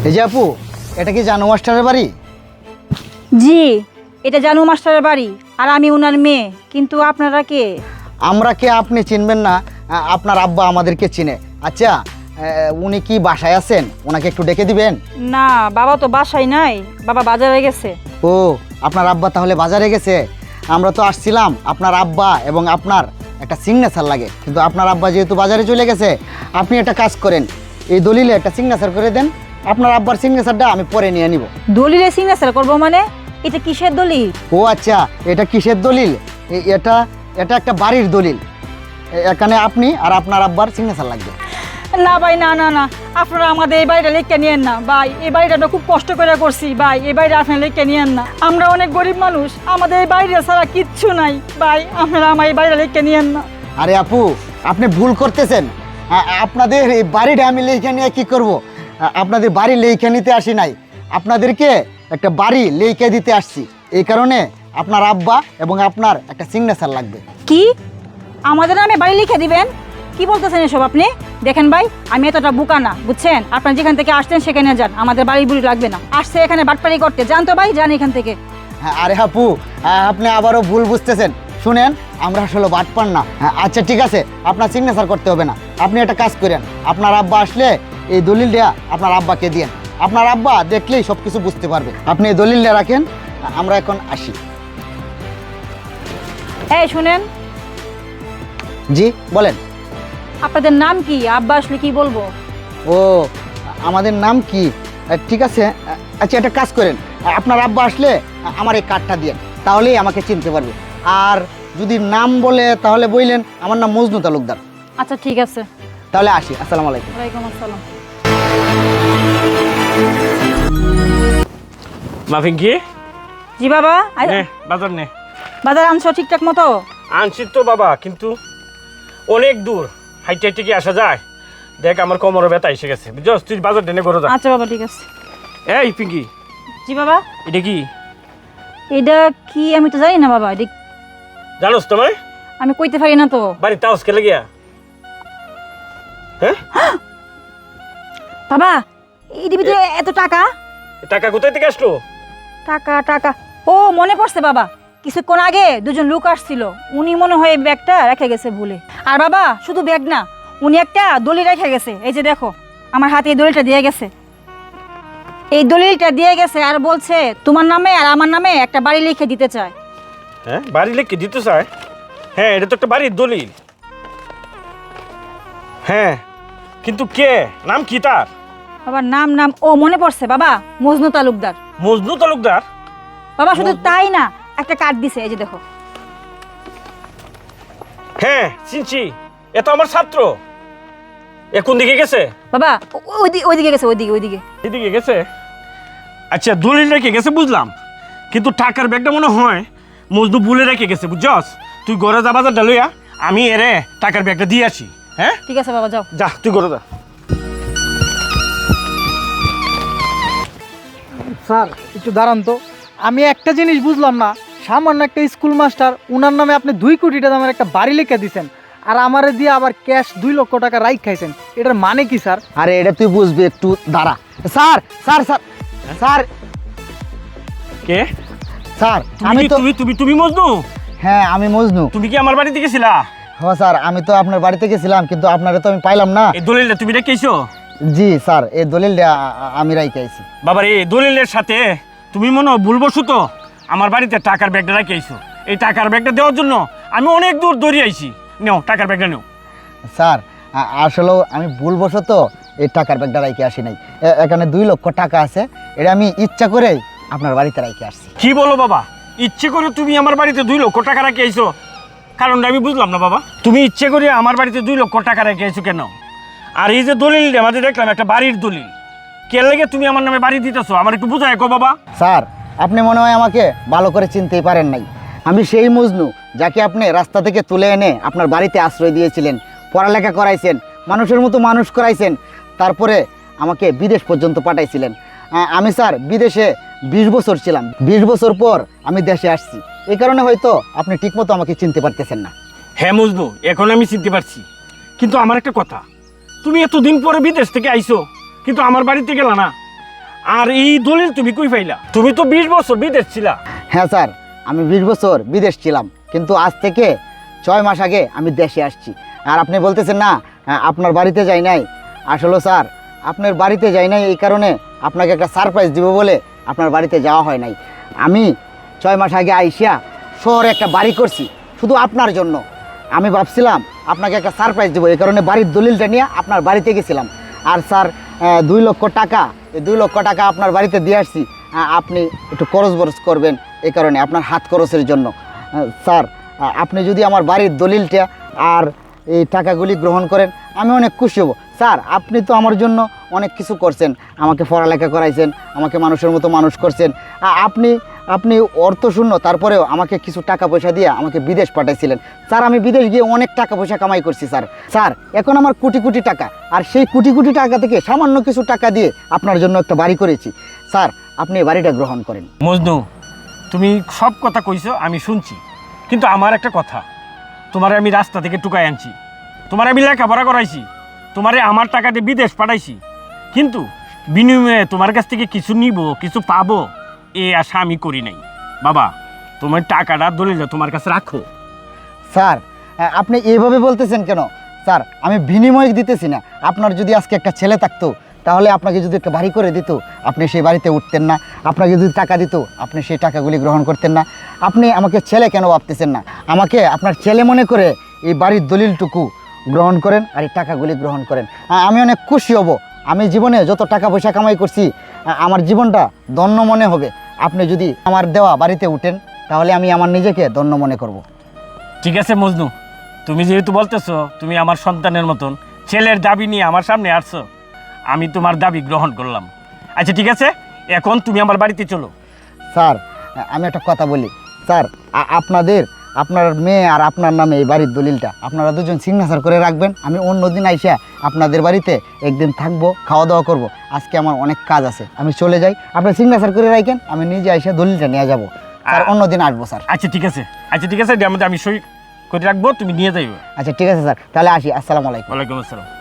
এই যে আপু, এটা কি জানু মাস্টারের বাড়ি? জি, এটা জানু মাস্টারের বাড়ি আর আমি ওনার মেয়ে। কিন্তু আপনারা কে? আমরা কে আপনি চিনবেন না, আপনার আব্বা আমাদেরকে চিনে। আচ্ছা, উনি কি বাসায় আছেন? ওনাকে একটু ডেকে দিবেন। না, বাবা তো বাসায় নাই, বাবা বাজারে গেছে। ও, আপনার আব্বা তাহলে বাজারে গেছে। আমরা তো আসছিলাম আপনার আব্বা এবং আপনার একটা সিগনেচার লাগে, কিন্তু আপনার আব্বা যেহেতু বাজারে চলে গেছে, আপনি একটা কাজ করেন, এই দলিলে একটা সিগনেচার করে দেন। আপনার আব্বার সিগনেচারটা আমি পরে নিয়ে নিব। দলিলে সিগনেচার করবো মানে? এটা কিসের দলিল? ও আচ্ছা, এটা কিসের দলিল? এটা এটা একটা বাড়ির দলিল। এখানে আপনি আর আপনার আব্বার সিগনেচার লাগবে। না ভাই, না না না, আপনারা আমাদের এই বাড়িটা লিখে নিয়েন না ভাই। এই বাড়িটা আমরা খুব কষ্ট করে করছি ভাই, এই বাড়িটা আপনারা লিখে নিয়েন না। আমরা অনেক গরিব মানুষ, আমাদের এই বাড়িটা ছাড়া কিচ্ছু নাই ভাই, আপনারা আমার এই বাড়িটা লিখে নিয়েন না। আরে আপু, আপনি ভুল করতেছেন। আপনাদের এই বাড়িটা আমি লেখা নিয়ে কী করব? আপনাদের বাড়ি লেখা নিতে আসি নাই, আপনাদেরকে একটা বাড়ি লেখা দিতে আসছি। এই কারণে আপনার আব্বা এবং আপনার একটা সিগনেচার লাগবে। কি আমাদের নামে বাড়ি লিখে দিবেন? কি বলতেছেন এসব আপনি? দেখেন ভাই, আমি এতটা বোকা না, বুঝছেন? আপনারা যেখান থেকে আসছেন সেখানে যান, আমাদের বাড়ি বুড়ি লাগবে না। আসছে এখানে বাটপাড়ি করতে, জান তো ভাই, যান এখান থেকে। আরে আপু, আপনি আবারও ভুল বুঝতেছেন। শুনেন, আমরা আসলে বাটপার না। আচ্ছা ঠিক আছে, আপনার সিগনেচার করতে হবে না। আপনি একটা কাজ করেন, আপনার আব্বা আসলে এই দলিলটা আপনার আব্বাকে দিয়েন। আপনার আব্বা দেখলেই সব কিছু বুঝতে পারবে। আপনি এই দলিলটা রাখেন, আমরা এখন আসি। এই শুনেন, জি বলেন। আপনাদের নাম কি? আব্বা আসলে কি বলবো? ও, আমাদের নাম কি? ঠিক আছে, আচ্ছা একটা কাজ করেন, আপনার আব্বা আসলে আমার এই কার্ডটা দিয়েন, তাহলেই আমাকে চিনতে পারবে। আর যদি নাম বলে তাহলে বললেন, আমার নাম মজনু তালুকদার। আচ্ছা ঠিক আছে। তাহলে আসি, আসসালামু আলাইকুম। ওয়ালাইকুম আসসালাম। মাফিঙ্কি, জি বাবা, নে বাজার নে। বাজার আনছো ঠিকঠাক মতো? আনছি তো বাবা, কিন্তু অনেক দূর হাইটে হাইটে কি আসা যায়? দেখ আমার কোমরে ব্যথা এসে গেছে, বুঝছস? তুই বাজার টেনে করে যা। আচ্ছা বাবা ঠিক আছে। এই পিঙ্কি, জি বাবা। এটা কি এটা কি আমি তো জানি না বাবা, এটা জানোস তোমায়? আমি কইতে পারি না তো। বাড়ি তাওস খেলে গিয়া? হ্যাঁ, বাবা, এই ভিতরে এত টাকা? টাকা কোথায় থেকে আসলো? টাকা টাকা, ও মনে পড়ছে বাবা, কিছুক্ষণ আগে দুজন লোক আসছিল, উনি মনে হয় এই ব্যাগটা রেখে গেছে ভুলে। আর বাবা শুধু ব্যাগ না, উনি একটা দলিল রেখে গেছে। এই যে দেখো, আমার হাতে এই দলিলটা দিয়ে গেছে। এই দলিলটা দিয়ে গেছে আর বলছে তোমার নামে আর আমার নামে একটা বাড়ি লিখে দিতে চায়। হ্যাঁ, বাড়ি লিখে দিতে চায়? হ্যাঁ, এটা তো একটা বাড়ির দলিল। হ্যাঁ, কিন্তু কে? নাম কি তার? বাবার নাম নাম ও মনে পড়ছে বাবা, মজনু তালুকদার। মজনু তালুকদার? বাবা শুধু তাই না, একটা কার্ড দিছে, এই যে দেখো। হ্যাঁ চিনছি, এ তো আমার ছাত্র। এ কোন দিকে গেছে? বাবা ওইদিকে গেছে, ওইদিকে। এদিকে গেছে? আচ্ছা, দলিল রেখে গেছে বুঝলাম, কিন্তু টাকার ব্যাগটা মনে হয় মজনু ভুলে রেখে গেছে, বুঝছস? তুই ঘরে যা, বাজারটা লইয়া আমি এরে টাকার ব্যাগটা দিয়ে আসি। হ্যাঁ ঠিক আছে বাবা, যাও। যা, তুই ঘরে যা। স্যার একটু দাঁড়ান তো, আমি একটা জিনিস বুঝলাম না। সামান্য একটা স্কুল মাস্টার, উনার নামে আপনি 2 কোটি টাকা দামের একটা বাড়ি লিখে দিয়েছেন, আর আমারে দিয়ে আবার ক্যাশ 2 লক্ষ টাকা রাইট খাইছেন। এটার মানে কি স্যার? আরে এটা তুই বুঝবি, একটু দাঁড়া। স্যার স্যার স্যার স্যার কে? স্যার আমি আমি তো, তুমি মজনু? হ্যাঁ আমি মজনু। তুমি কি আমার বাড়িতে গেছিলা? হ্যাঁ স্যার, আমি তো আপনার বাড়িতে গেছিলাম, কিন্তু আপনারা তো আমি পাইলাম না। এই দলিলটা তুমি রেখেছো? জি স্যার, এই দলিলটা আমি রাইখে আইছি। বাবার এই দলিলের সাথে তুমি মনে হয় ভুলবশত আমার বাড়িতে টাকার ব্যাগটা রেখে আইছো। এই টাকার ব্যাগটা দেওয়ার জন্য আমি অনেক দূর দৌড়িয়ে আইছি। নেও টাকার ব্যাগটা নেও। স্যার আসলেও আমি ভুলবশত এই টাকার ব্যাগটা রাইখে আসি নাই। এখানে 2 লক্ষ টাকা আছে, এটা আমি ইচ্ছা করেই আপনার বাড়িতে রাইখে আসছি। কি বলো বাবা? ইচ্ছে করে তুমি আমার বাড়িতে 2 লক্ষ টাকা রেখে আইছো? কারণটা আমি বুঝলাম না বাবা। তুমি ইচ্ছে করে আমার বাড়িতে 2 লক্ষ টাকা রেখে আইছো কেন? আর এই যে দলিল আমাদের দেখলাম একটা বাড়ির দলিল, কে লেগে তুমি আমার নামে বাড়ি দিতেছো? আমার একটু বুঝায় কো বাবা। স্যার আপনি মনে হয় আমাকে ভালো করে চিনতেই পারেন নাই। আমি সেই মজনু যাকে আপনি রাস্তা থেকে তুলে এনে আপনার বাড়িতে আশ্রয় দিয়েছিলেন, পড়ালেখা করাইছেন, মানুষের মতো মানুষ করাইছেন, তারপরে আমাকে বিদেশ পর্যন্ত পাঠাইছিলেন। আমি স্যার বিদেশে 20 বছর ছিলাম। 20 বছর পর আমি দেশে আসছি, এই কারণে হয়তো আপনি ঠিকমতো আমাকে চিনতে পারতেছেন না। হ্যাঁ মজনু, এখন আমি চিনতে পারছি, কিন্তু আমার একটা কথা, তুমি এতদিন পরে বিদেশ থেকে আইছো, কিন্তু আমার বাড়িতে গেলা না। আর এই দলিল তুমি কই পাইলা? তুমি তো 20 বছর বিদেশ ছিলা। হ্যাঁ স্যার, আমি 20 বছর বিদেশ ছিলাম, কিন্তু আজ থেকে 6 মাস আগে আমি দেশে আসছি। আর আপনি বলতেছেন না আপনার বাড়িতে যাই নাই। আসলে স্যার, আপনার বাড়িতে যাই নাই এই কারণে আপনাকে একটা সারপ্রাইজ দিব বলে আপনার বাড়িতে যাওয়া হয় নাই। আমি 6 মাস আগে আইসিয়া শহরে একটা বাড়ি করছি শুধু আপনার জন্য। আমি ভাবছিলাম আপনাকে একটা সারপ্রাইজ দেবো, এই কারণে বাড়ির দলিলটা নিয়ে আপনার বাড়িতে গেছিলাম। আর স্যার 2 লক্ষ টাকা, এই 2 লক্ষ টাকা আপনার বাড়িতে দিয়ে আসছি। আপনি একটু খরচ বরচ করবেন এই কারণে, আপনার হাত খরচের জন্য। স্যার, আপনি যদি আমার বাড়ির দলিলটা আর এই টাকাগুলি গ্রহণ করেন আমি অনেক খুশি হব। স্যার, আপনি তো আমার জন্য অনেক কিছু করছেন, আমাকে পড়ালেখা করাইছেন, আমাকে মানুষের মতো মানুষ করছেন। আপনি অর্থশূন্য তারপরেও আমাকে কিছু টাকা পয়সা দিয়ে আমাকে বিদেশ পাঠাইছিলেন। স্যার, আমি বিদেশ গিয়ে অনেক টাকা পয়সা কামাই করছি স্যার। স্যার, এখন আমার কোটি কোটি টাকা, আর সেই কোটি কোটি টাকা থেকে সামান্য কিছু টাকা দিয়ে আপনার জন্য একটা বাড়ি করেছি। স্যার, আপনি এই বাড়িটা গ্রহণ করেন। মজনু, তুমি সব কথা কইছো আমি শুনছি, কিন্তু আমার একটা কথা, তোমারে আমি রাস্তা থেকে টুকাই আনছি, তোমারে আমি লেখাপড়া করাইছি, তোমারে আমার টাকা দিয়ে বিদেশ পাঠাইছি, কিন্তু বিনিময়ে তোমার কাছ থেকে কিছু নিব, কিছু পাবো, এই আশা আমি করি নাই। বাবা, তোমার টাকাটা দলিলটা তোমার কাছে রাখো। স্যার, আপনি এইভাবে বলতেছেন কেন? স্যার, আমি বিনিময় দিতেছি না। আপনার যদি আজকে একটা ছেলে থাকতো তাহলে আপনাকে যদি একটা বাড়ি করে দিত, আপনি সেই বাড়িতে উঠতেন না। আপনাকে যদি টাকা দিত, আপনি সেই টাকাগুলি গ্রহণ করতেন না। আপনি আমাকে ছেলে কেন ভাবতেছেন না? আমাকে আপনার ছেলে মনে করে এই বাড়ির দলিলটুকু গ্রহণ করেন আর এই টাকাগুলি গ্রহণ করেন। আমি অনেক খুশি হব। আমি জীবনে যত টাকা পয়সা কামাই করছি আমার জীবনটা ধন্য মনে হবে। আপনি যদি আমার দেওয়া বাড়িতে উঠেন তাহলে আমি আমার নিজেকে ধন্য মনে করব। ঠিক আছে মজনু, তুমি যেহেতু বলতেছো তুমি আমার সন্তানের মতন ছেলের দাবি নিয়ে আমার সামনে আসছো, আমি তোমার দাবি গ্রহণ করলাম। আচ্ছা ঠিক আছে, এখন তুমি আমার বাড়িতে চলো। স্যার, আমি একটা কথা বলি। স্যার, আপনার মেয়ে আর আপনার নামে এই বাড়ির দলিলটা আপনারা দুজন সিগনেচার করে রাখবেন। আমি অন্য দিন আইসা আপনাদের বাড়িতে একদিন থাকবো, খাওয়া দাওয়া করব। আজকে আমার অনেক কাজ আছে, আমি চলে যাই। আপনি সিগনেচার করে রাখেন, আমি নিজে আইসা দলিলটা নিয়ে যাব। আর অন্য দিন আসবো স্যার। আচ্ছা ঠিক আছে, আচ্ছা ঠিক আছে, এর মধ্যে আমি সই করে রাখবো, তুমি নিয়ে যাইবে। আচ্ছা ঠিক আছে স্যার, তাহলে আসি। আসসালামু আলাইকুম। ওয়ালাইকুম আসসালাম।